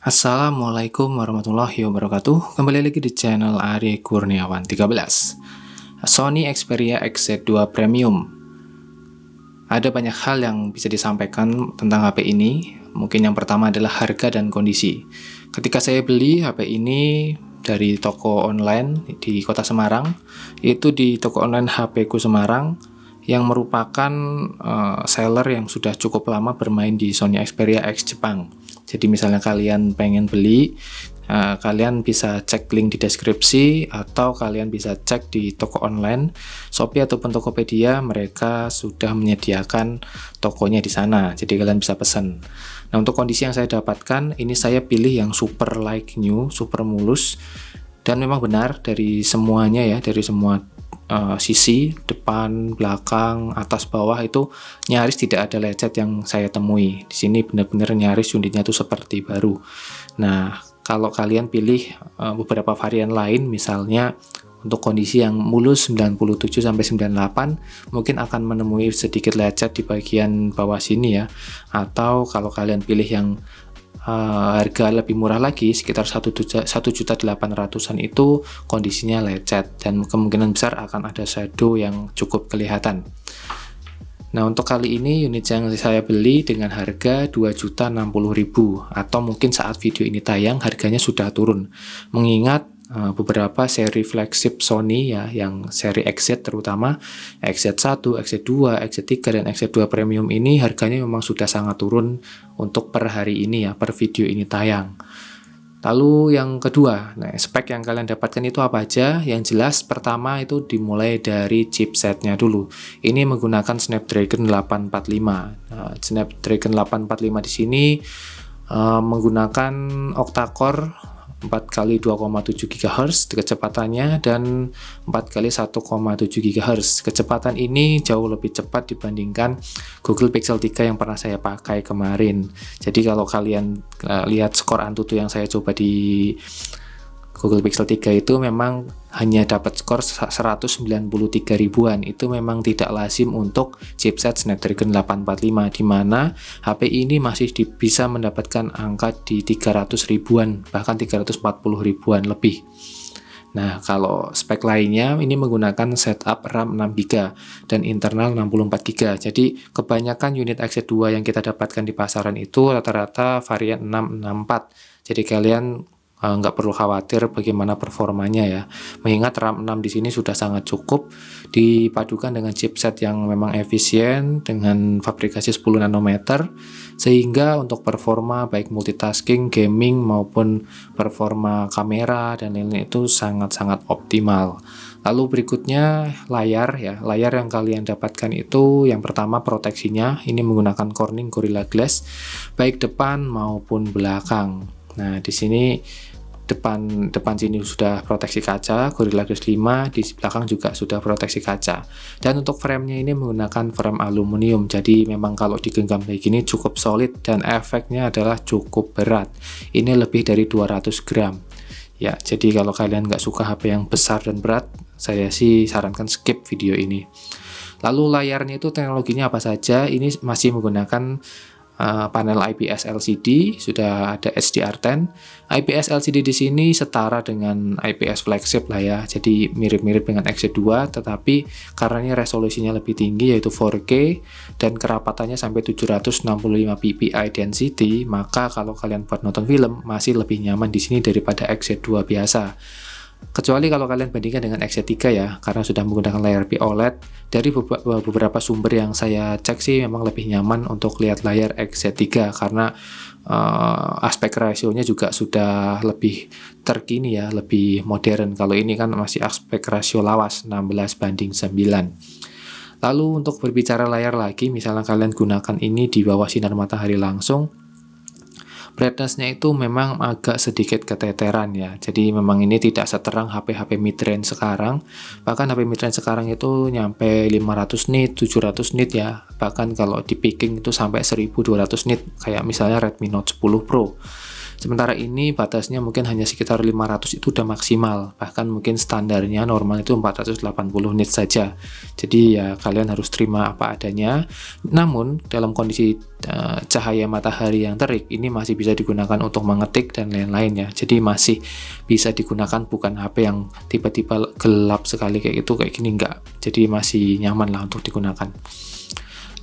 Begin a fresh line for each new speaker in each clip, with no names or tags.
Assalamualaikum warahmatullahi wabarakatuh. Kembali lagi di channel Ari Kurniawan 13. Sony Xperia XZ2 Premium. Ada banyak hal yang bisa disampaikan tentang HP ini. Mungkin yang pertama adalah harga dan kondisi. Ketika saya beli HP ini dari toko online di Kota Semarang, itu di toko online HP Ku Semarang, yang merupakan seller yang sudah cukup lama bermain di Sony Xperia X Jepang. Jadi misalnya kalian pengen beli, kalian bisa cek link di deskripsi, atau kalian bisa cek di toko online Shopee ataupun Tokopedia. Mereka sudah menyediakan tokonya di sana, jadi kalian bisa pesan. Nah, untuk kondisi yang saya dapatkan, ini saya pilih yang super like new, super mulus, dan memang benar dari semuanya ya, dari semua sisi, depan, belakang, atas, bawah, itu nyaris tidak ada lecet yang saya temui. Di sini benar-benar nyaris unitnya itu seperti baru. Nah, kalau kalian pilih beberapa varian lain, misalnya untuk kondisi yang mulus 97-98, mungkin akan menemui sedikit lecet di bagian bawah sini ya. Atau kalau kalian pilih yang harga lebih murah lagi, sekitar 1.800.000-an, itu kondisinya lecet dan kemungkinan besar akan ada shadow yang cukup kelihatan. Nah, untuk kali ini unit yang saya beli dengan harga 2.060.000, atau mungkin saat video ini tayang harganya sudah turun, mengingat beberapa seri flagship Sony ya, yang seri XZ terutama XZ1, XZ2, XZ3, dan XZ2 Premium ini harganya memang sudah sangat turun untuk per hari ini ya, per video ini tayang. Lalu yang kedua, nah, spek yang kalian dapatkan itu apa aja? Yang jelas pertama itu dimulai dari chipsetnya dulu. Ini menggunakan Snapdragon 845. Nah, Snapdragon 845 di sini menggunakan octa-core 4x2,7 GHz kecepatannya, dan 4x1,7 GHz. Kecepatan ini jauh lebih cepat dibandingkan Google Pixel 3 yang pernah saya pakai kemarin. Jadi kalau kalian lihat skor Antutu yang saya coba di Google Pixel 3 itu memang hanya dapat skor 193 ribuan. Itu memang tidak lazim untuk chipset Snapdragon 845, di mana HP ini masih bisa mendapatkan angka di 300 ribuan, bahkan 340 ribuan lebih. Nah, kalau spek lainnya ini menggunakan setup RAM 6GB dan internal 64GB. Jadi kebanyakan unit XZ2 yang kita dapatkan di pasaran itu rata-rata varian 664. Jadi kalian nggak perlu khawatir bagaimana performanya ya, mengingat RAM 6 di sini sudah sangat cukup, dipadukan dengan chipset yang memang efisien dengan fabrikasi 10 nanometer, sehingga untuk performa baik multitasking, gaming, maupun performa kamera dan lain-lain itu sangat-sangat optimal. Lalu berikutnya layar ya, layar yang kalian dapatkan itu yang pertama proteksinya, ini menggunakan Corning Gorilla Glass baik depan maupun belakang. Nah, di sini depan sini sudah proteksi kaca Gorilla Glass 5, di belakang juga sudah proteksi kaca. Dan untuk frame-nya ini menggunakan frame aluminium, jadi memang kalau digenggam kayak gini cukup solid, dan efeknya adalah cukup berat. Ini lebih dari 200 gram ya. Jadi kalau kalian nggak suka HP yang besar dan berat, saya sih sarankan skip video ini. Lalu layarnya itu teknologinya apa saja? Ini masih menggunakan panel IPS LCD, sudah ada HDR10. IPS LCD di sini setara dengan IPS flagship lah ya, jadi mirip-mirip dengan XZ2, tetapi karena ini resolusinya lebih tinggi yaitu 4K dan kerapatannya sampai 765 ppi density, maka kalau kalian buat nonton film masih lebih nyaman di sini daripada XZ2 biasa. Kecuali kalau kalian bandingkan dengan XZ3 ya, karena sudah menggunakan layar POLED. Dari beberapa sumber yang saya cek sih memang lebih nyaman untuk lihat layar XZ3, karena aspek rasionya juga sudah lebih terkini ya, lebih modern. Kalau ini kan masih aspek rasio lawas 16:9. Lalu untuk berbicara layar lagi, misalnya kalian gunakan ini di bawah sinar matahari langsung, brightness-nya itu memang agak sedikit keteteran ya. Jadi memang ini tidak seterang HP-HP mid-range sekarang. Bahkan HP mid-range sekarang itu nyampe 500 nit, 700 nit ya. Bahkan kalau di picking itu sampai 1200 nit, kayak misalnya Redmi Note 10 Pro. Sementara ini batasnya mungkin hanya sekitar 500 itu udah maksimal, bahkan mungkin standarnya normal itu 480 nits saja. Jadi ya kalian harus terima apa adanya. Namun dalam kondisi cahaya matahari yang terik ini masih bisa digunakan untuk mengetik dan lain-lain ya. Jadi masih bisa digunakan, bukan HP yang tiba-tiba gelap sekali kayak itu, kayak gini enggak. Jadi masih nyaman lah untuk digunakan.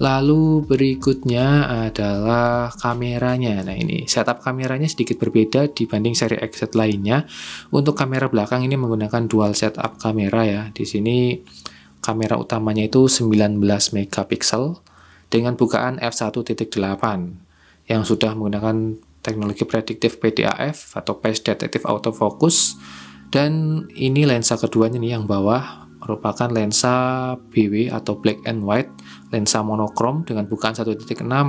Lalu berikutnya adalah kameranya. Nah, ini setup kameranya sedikit berbeda dibanding seri XZ lainnya. Untuk kamera belakang ini menggunakan dual setup kamera ya. Di sini kamera utamanya itu 19 megapiksel dengan bukaan f1.8 yang sudah menggunakan teknologi prediktif PDAF atau Phase Detective Autofocus. Dan ini lensa keduanya nih yang bawah merupakan lensa BW atau black and white, lensa monokrom dengan bukaan 1.6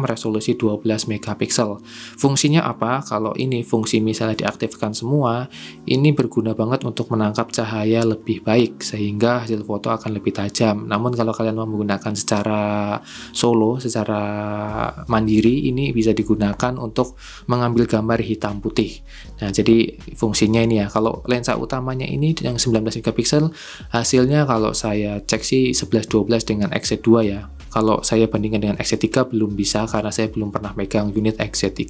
resolusi 12 megapiksel. Fungsinya apa? Kalau ini fungsi misalnya diaktifkan semua, ini berguna banget untuk menangkap cahaya lebih baik sehingga hasil foto akan lebih tajam. Namun kalau kalian mau menggunakan secara solo, secara mandiri, ini bisa digunakan untuk mengambil gambar hitam putih. Nah, jadi fungsinya ini ya. Kalau lensa utamanya ini yang 19 megapiksel, hasilnya kalau saya cek sih 11-12 dengan XZ2 ya. Kalau saya bandingkan dengan XZ3 belum bisa karena saya belum pernah megang unit XZ3.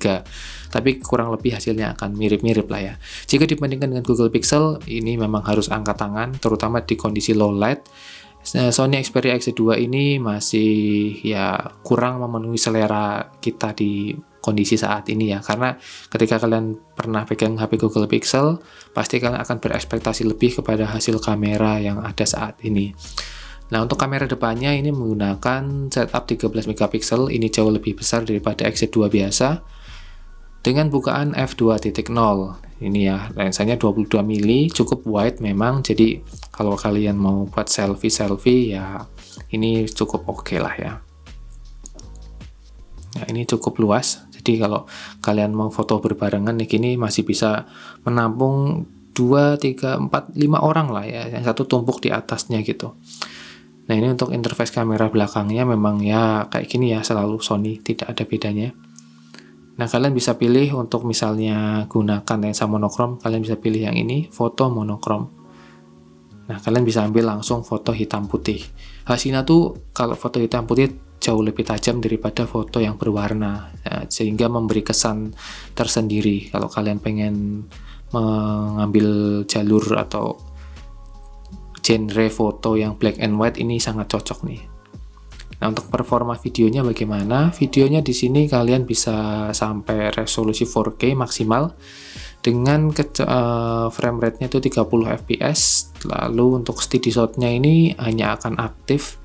Tapi kurang lebih hasilnya akan mirip-mirip lah ya. Jika dibandingkan dengan Google Pixel, ini memang harus angkat tangan, terutama di kondisi low light. Sony Xperia XZ2 ini masih ya kurang memenuhi selera kita di kondisi saat ini ya, karena ketika kalian pernah pegang HP Google Pixel pasti kalian akan berekspektasi lebih kepada hasil kamera yang ada saat ini. Nah, untuk kamera depannya ini menggunakan setup 13 megapiksel, ini jauh lebih besar daripada XZ2 biasa dengan bukaan f2.0. Ini ya, lensanya 22 mili, cukup wide memang, jadi kalau kalian mau buat selfie ya ini cukup oke lah ya. Nah, ini cukup luas. Jadi kalau kalian mau foto berbarengan nih gini masih bisa menampung 2, 3, 4, 5 orang lah ya, yang satu tumpuk di atasnya gitu. Nah, ini untuk interface kamera belakangnya memang ya kayak gini ya, selalu Sony, tidak ada bedanya. Nah, kalian bisa pilih untuk misalnya gunakan lensa monokrom, kalian bisa pilih yang ini, foto monokrom. Nah, kalian bisa ambil langsung foto hitam putih. Hasilnya tuh kalau foto hitam putih jauh lebih tajam daripada foto yang berwarna, ya, sehingga memberi kesan tersendiri. Kalau kalian pengen mengambil jalur atau genre foto yang black and white, ini sangat cocok nih. Nah, untuk performa videonya bagaimana? Videonya di sini kalian bisa sampai resolusi 4K maksimal dengan frame rate-nya itu 30 fps. Lalu untuk steady shot-nya ini hanya akan aktif,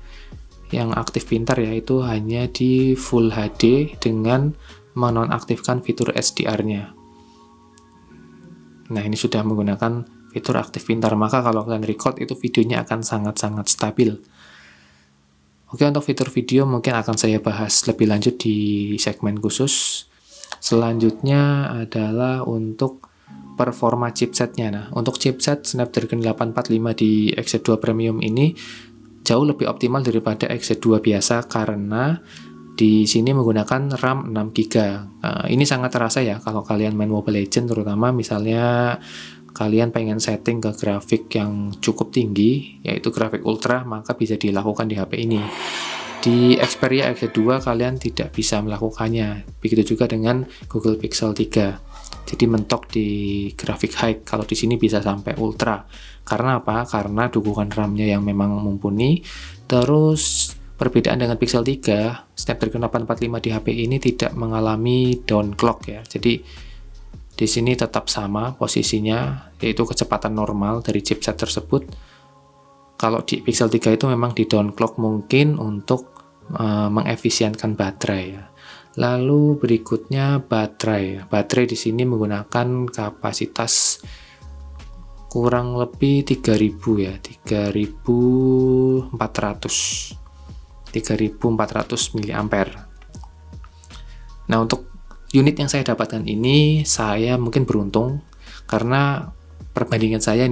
yang aktif pintar yaitu hanya di Full HD dengan menonaktifkan fitur HDR-nya. Nah, ini sudah menggunakan fitur aktif pintar, maka kalau kalian record itu videonya akan sangat-sangat stabil. Oke, untuk fitur video mungkin akan saya bahas lebih lanjut di segmen khusus. Selanjutnya adalah untuk performa chipsetnya. Nah, untuk chipset Snapdragon 845 di XZ2 Premium ini jauh lebih optimal daripada XZ2 biasa karena di sini menggunakan RAM 6GB. Ini sangat terasa ya kalau kalian main Mobile Legends, terutama misalnya kalian pengen setting ke grafik yang cukup tinggi, yaitu grafik ultra, maka bisa dilakukan di HP ini. Di Xperia XZ2 kalian tidak bisa melakukannya. Begitu juga dengan Google Pixel 3. Jadi mentok di grafik high. Kalau di sini bisa sampai ultra. Karena apa? Karena dukungan RAM-nya yang memang mumpuni. Terus perbedaan dengan Pixel 3, Snapdragon 845 di HP ini tidak mengalami downclock ya. Jadi di sini tetap sama posisinya, yaitu kecepatan normal dari chipset tersebut. Kalau di Pixel 3 itu memang di downclock mungkin untuk mengefisienkan baterai ya. Lalu berikutnya baterai. Baterai di sini menggunakan kapasitas kurang lebih 3000 ya, 3400 mAh. Nah, untuk unit yang saya dapatkan ini saya mungkin beruntung karena perbandingan saya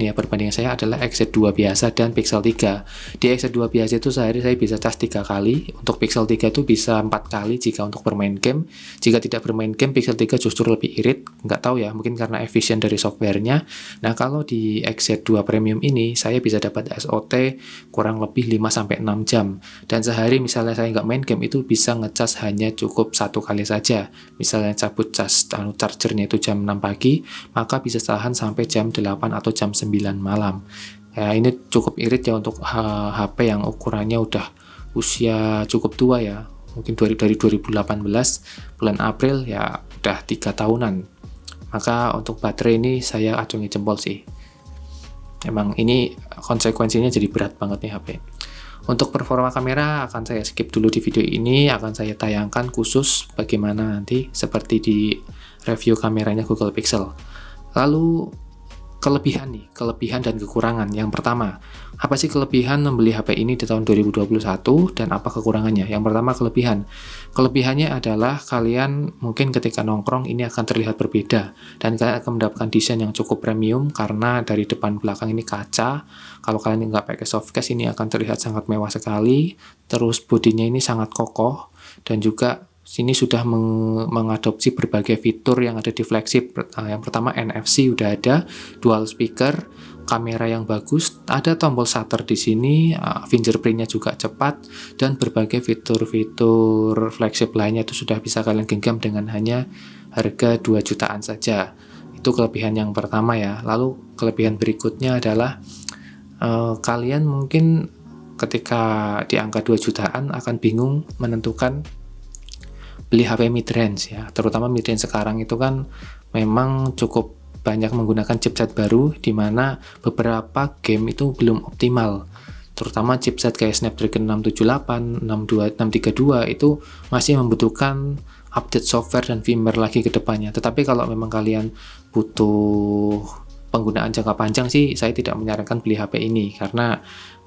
adalah XZ2 biasa dan Pixel 3. Di XZ2 biasa itu sehari saya bisa cas 3 kali, untuk Pixel 3 itu bisa 4 kali jika untuk bermain game. Jika tidak bermain game, Pixel 3 justru lebih irit, nggak tahu ya, mungkin karena efisien dari softwarenya. Nah, kalau di XZ2 Premium ini, saya bisa dapat SOT kurang lebih 5-6 jam. Dan sehari misalnya saya nggak main game, itu bisa ngecas hanya cukup 1 kali saja. Misalnya cabut cas chargernya itu jam 6 pagi, maka bisa tahan sampai jam 8 atau jam 9 malam. Ya, ini cukup irit ya untuk HP yang ukurannya udah usia cukup tua ya. Mungkin dari 2018 bulan April ya udah 3 tahunan. Maka untuk baterai ini saya acungi jempol sih. Emang ini konsekuensinya jadi berat banget nih HP. Untuk performa kamera akan saya skip dulu di video ini, akan saya tayangkan khusus bagaimana nanti seperti di review kameranya Google Pixel. Lalu kelebihan dan kekurangan. Yang pertama, apa sih kelebihan membeli HP ini di tahun 2021 dan apa kekurangannya? Yang pertama, kelebihannya adalah kalian mungkin ketika nongkrong ini akan terlihat berbeda dan kalian akan mendapatkan desain yang cukup premium karena dari depan belakang ini kaca. Kalau kalian nggak pakai softcase ini akan terlihat sangat mewah sekali. Terus bodinya ini sangat kokoh dan juga sini sudah mengadopsi berbagai fitur yang ada di flagship. Yang pertama, NFC udah ada, dual speaker, kamera yang bagus, ada tombol shutter di sini, fingerprintnya juga cepat, dan berbagai fitur-fitur flagship lainnya itu sudah bisa kalian genggam dengan hanya harga 2 jutaan saja. Itu kelebihan yang pertama ya. Lalu kelebihan berikutnya adalah kalian mungkin ketika di angka 2 jutaan akan bingung menentukan beli HP mid-range ya, terutama mid-range sekarang itu kan memang cukup banyak menggunakan chipset baru di mana beberapa game itu belum optimal, terutama chipset kayak Snapdragon 678, 632 itu masih membutuhkan update software dan firmware lagi ke depannya. Tetapi kalau memang kalian butuh penggunaan jangka panjang sih, saya tidak menyarankan beli HP ini karena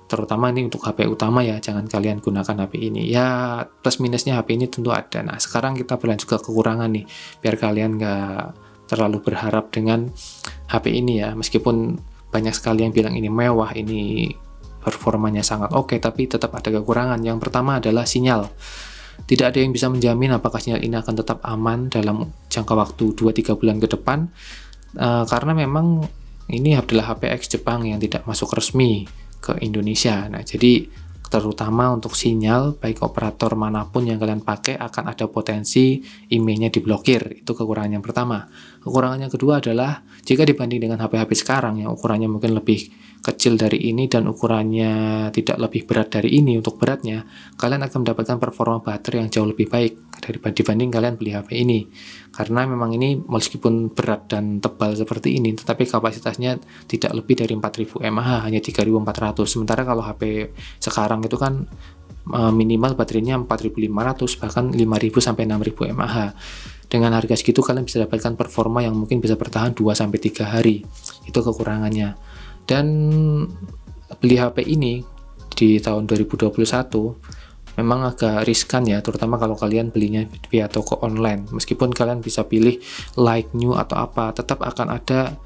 terutama ini untuk HP utama ya, jangan kalian gunakan HP ini. Ya, plus minusnya HP ini tentu ada. Nah, sekarang kita berlanjut ke kekurangan nih, biar kalian nggak terlalu berharap dengan HP ini ya. Meskipun banyak sekali yang bilang ini mewah, ini performanya sangat oke, tapi tetap ada kekurangan. Yang pertama adalah sinyal. Tidak ada yang bisa menjamin apakah sinyal ini akan tetap aman dalam jangka waktu 2-3 bulan ke depan, karena memang ini adalah HP X Jepang yang tidak masuk resmi ke Indonesia. Nah, jadi terutama untuk sinyal, baik operator manapun yang kalian pakai akan ada potensi IMEI-nya diblokir. Itu kekurangan yang pertama. Kekurangan yang kedua adalah jika dibanding dengan HP-HP sekarang yang ukurannya mungkin lebih kecil dari ini dan ukurannya tidak lebih berat dari ini untuk beratnya, kalian akan mendapatkan performa baterai yang jauh lebih baik dibanding kalian beli HP ini. Karena memang ini meskipun berat dan tebal seperti ini, tetapi kapasitasnya tidak lebih dari 4000 mAh, hanya 3400. Sementara kalau HP sekarang itu kan minimal baterainya 4500, bahkan 5000 sampai 6000 mAh. Dengan harga segitu kalian bisa dapatkan performa yang mungkin bisa bertahan 2-3 hari. Itu kekurangannya. Dan beli HP ini di tahun 2021 memang agak riskan ya, terutama kalau kalian belinya via toko online. Meskipun kalian bisa pilih like new atau apa, tetap akan ada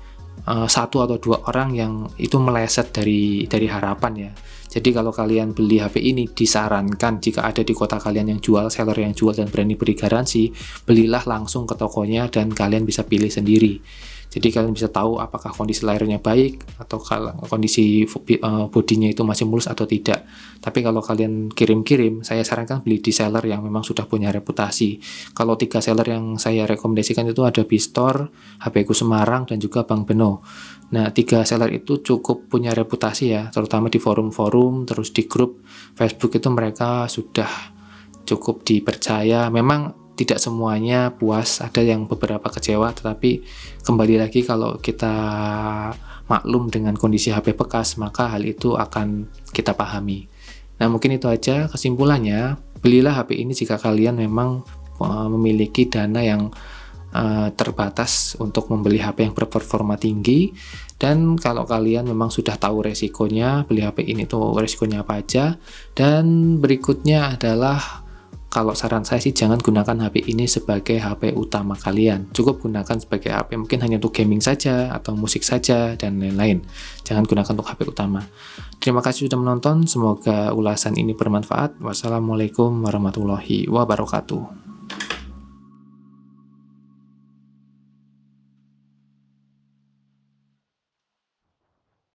1 atau 2 orang yang itu meleset dari harapan ya. Jadi kalau kalian beli HP ini, disarankan jika ada di kota kalian yang jual, seller yang jual dan berani beri garansi, belilah langsung ke tokonya dan kalian bisa pilih sendiri. Jadi kalian bisa tahu apakah kondisi layarnya baik atau kondisi bodinya itu masih mulus atau tidak. Tapi kalau kalian kirim-kirim, saya sarankan beli di seller yang memang sudah punya reputasi. Kalau 3 seller yang saya rekomendasikan itu ada Bistore, HP-ku Semarang, dan juga Bang Beno. Nah, 3 seller itu cukup punya reputasi ya, terutama di forum-forum, terus di grup Facebook itu mereka sudah cukup dipercaya. Memang tidak semuanya puas, ada yang beberapa kecewa, tetapi kembali lagi kalau kita maklum dengan kondisi HP bekas, maka hal itu akan kita pahami. Nah, mungkin itu aja kesimpulannya. Belilah HP ini jika kalian memang memiliki dana yang terbatas untuk membeli HP yang berperforma tinggi, dan kalau kalian memang sudah tahu resikonya, beli HP ini tuh resikonya apa aja. Dan berikutnya adalah kalau saran saya sih jangan gunakan HP ini sebagai HP utama kalian. Cukup gunakan sebagai HP mungkin hanya untuk gaming saja atau musik saja dan lain-lain. Jangan gunakan untuk HP utama. Terima kasih sudah menonton, semoga ulasan ini bermanfaat. Wassalamualaikum warahmatullahi wabarakatuh.